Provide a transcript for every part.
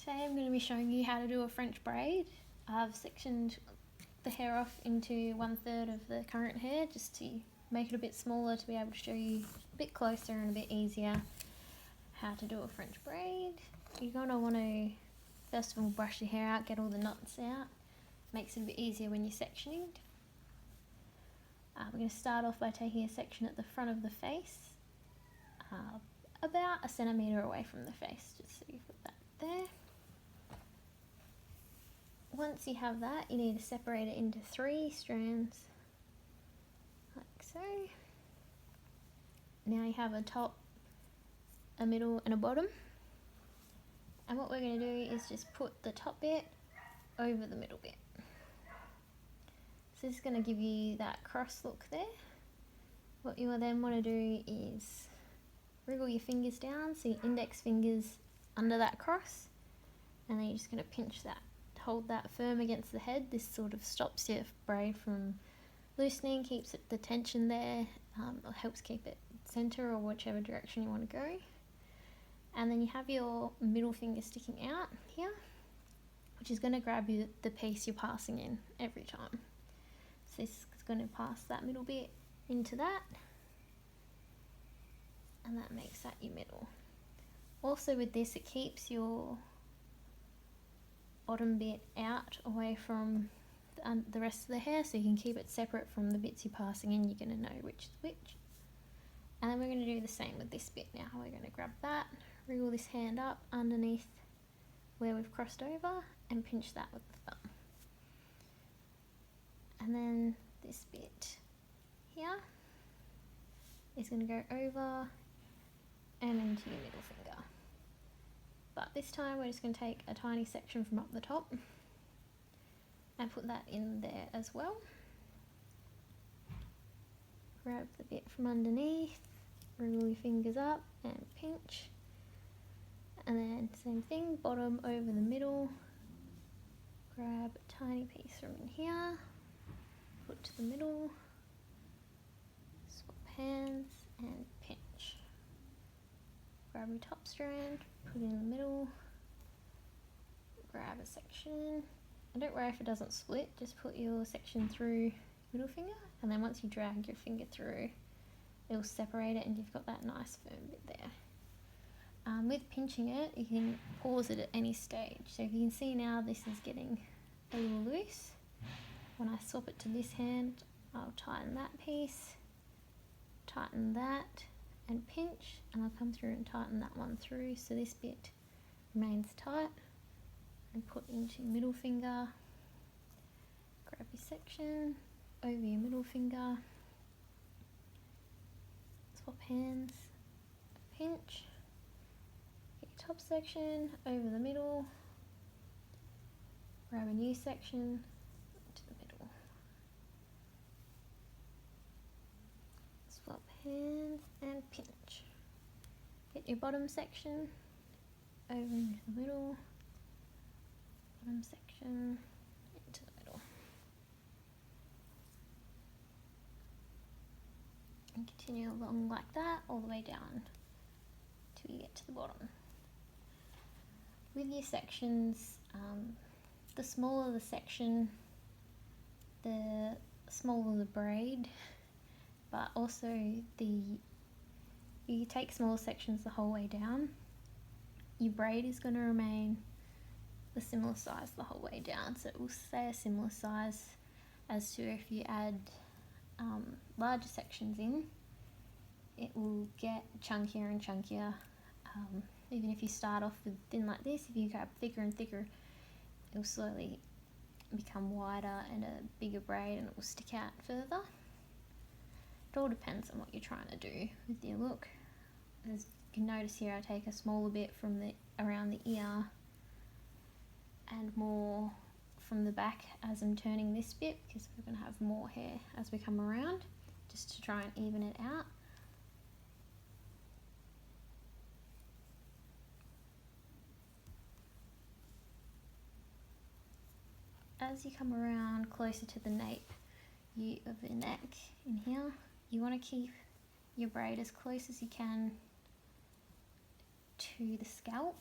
Today I'm going to be showing you how to do a French braid. I've sectioned the hair off into 1/3 of the current hair just to make it a bit smaller to be able to show you a bit closer and a bit easier how to do a French braid. You're going to want to first of all brush your hair out, get all the knots out. Makes it a bit easier when you're sectioning. We're going to start off by taking a section at the front of the face, about 1 centimetre away from the face, just so you put that there. Once you have that, you need to separate it into 3 strands, like so. Now you have a top, a middle and a bottom. And what we're going to do is just put the top bit over the middle bit. So this is going to give you that cross look there. What you will then want to do is wriggle your fingers down, so your index fingers under that cross, and then you're just going to pinch that. Hold that firm against the head. This sort of stops your braid from loosening, keeps the tension there, helps keep it center or whichever direction you want to go. And then you have your middle finger sticking out here, which is going to grab you the piece you're passing in every time. So this is going to pass that middle bit into that, and that makes that your middle. Also with this, it keeps your bottom bit out away from the rest of the hair, so you can keep it separate from the bits you're passing in. You're going to know which is which. And then we're going to do the same with this bit now. We're going to grab that, wriggle this hand up underneath where we've crossed over, and pinch that with the thumb. And then this bit here is going to go over and into your middle finger. But this time we're just going to take a tiny section from up the top and put that in there as well. Grab the bit from underneath, wriggle your fingers up and pinch. And then same thing, bottom over the middle. Grab a tiny piece from in here, put to the middle, swap hands and pinch. Grab your top strand, put it in the middle, grab a section, and don't worry if it doesn't split, just put your section through middle finger, and then once you drag your finger through, it'll separate it and you've got that nice firm bit there. With pinching it, you can pause it at any stage. So if you can see now, this is getting a little loose. When I swap it to this hand, I'll tighten that piece, tighten that, and pinch, and I'll come through and tighten that one through so this bit remains tight, and put into your middle finger, grab your section, over your middle finger, swap hands, pinch, get your top section over the middle, grab a new section to the middle, swap hands and pinch. Get your bottom section over into the middle, bottom section into the middle, and continue along like that all the way down till you get to the bottom. With your sections, the smaller the section, the smaller the braid, but also you take small sections the whole way down, your braid is going to remain the similar size the whole way down. So it will stay a similar size as to if you add larger sections in, it will get chunkier and chunkier. Even if you start off with thin like this, if you grab thicker and thicker, it will slowly become wider and a bigger braid, and it will stick out further. It all depends on what you're trying to do with your look. As you can notice here, I take a smaller bit from around the ear and more from the back as I'm turning this bit, because we're going to have more hair as we come around, just to try and even it out. As you come around closer to the nape of the neck in here, you want to keep your braid as close as you can to the scalp,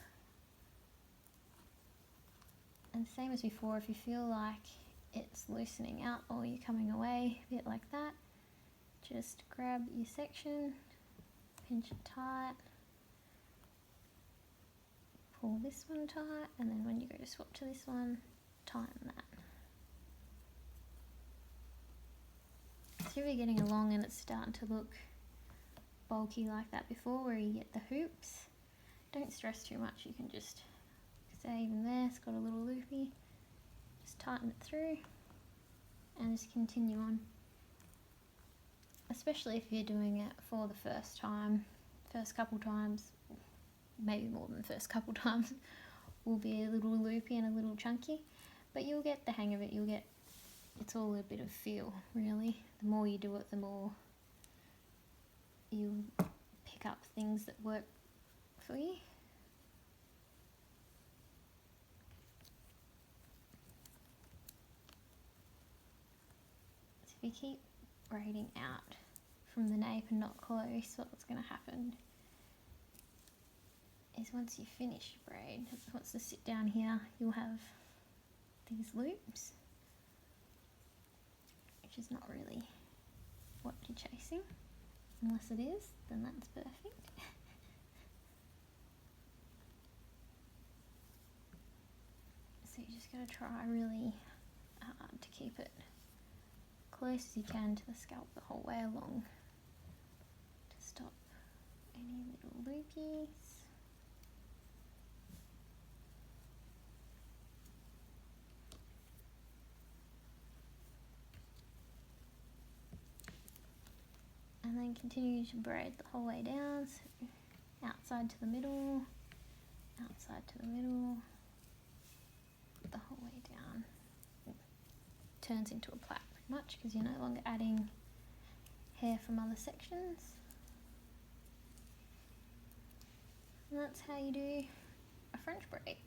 And same as before, if you feel like it's loosening out or you're coming away a bit like that, just grab your section, pinch it tight, pull this one tight, and then when you go to swap to this one, tighten that. So if you're getting along and it's starting to look bulky like that before, where you get the hoops, don't stress too much. You can just say even there, it's got a little loopy, just tighten it through and just continue on. Especially if you're doing it for the first time, first couple times, maybe more than the first couple times, will be a little loopy and a little chunky, but you'll get the hang of it. It's all a bit of feel, really. The more you do it, the more you'll pick up things that work for you. So if you keep braiding out from the nape and not close, what's going to happen is once you finish your braid, once you sit down here, you'll have these loops, which is not really what you're chasing. Unless it is, then that's perfect. So you just got to try really hard to keep it close as you can to the scalp the whole way along to stop any little loopies. And then continue to braid the whole way down, so outside to the middle, outside to the middle, the whole way down. It turns into a plait pretty much because you're no longer adding hair from other sections. And that's how you do a French braid.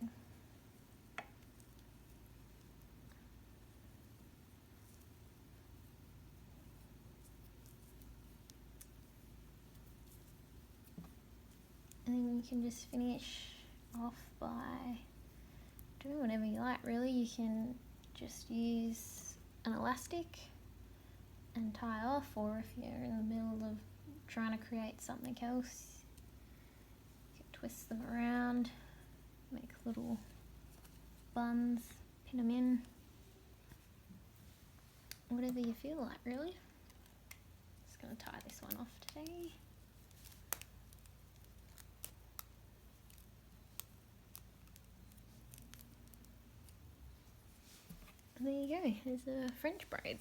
And then you can just finish off by doing whatever you like, really. You can just use an elastic and tie off, or if you're in the middle of trying to create something else, you can twist them around, make little buns, pin them in, whatever you feel like, really. Just going to tie this one off today. There you go, there's a French braid.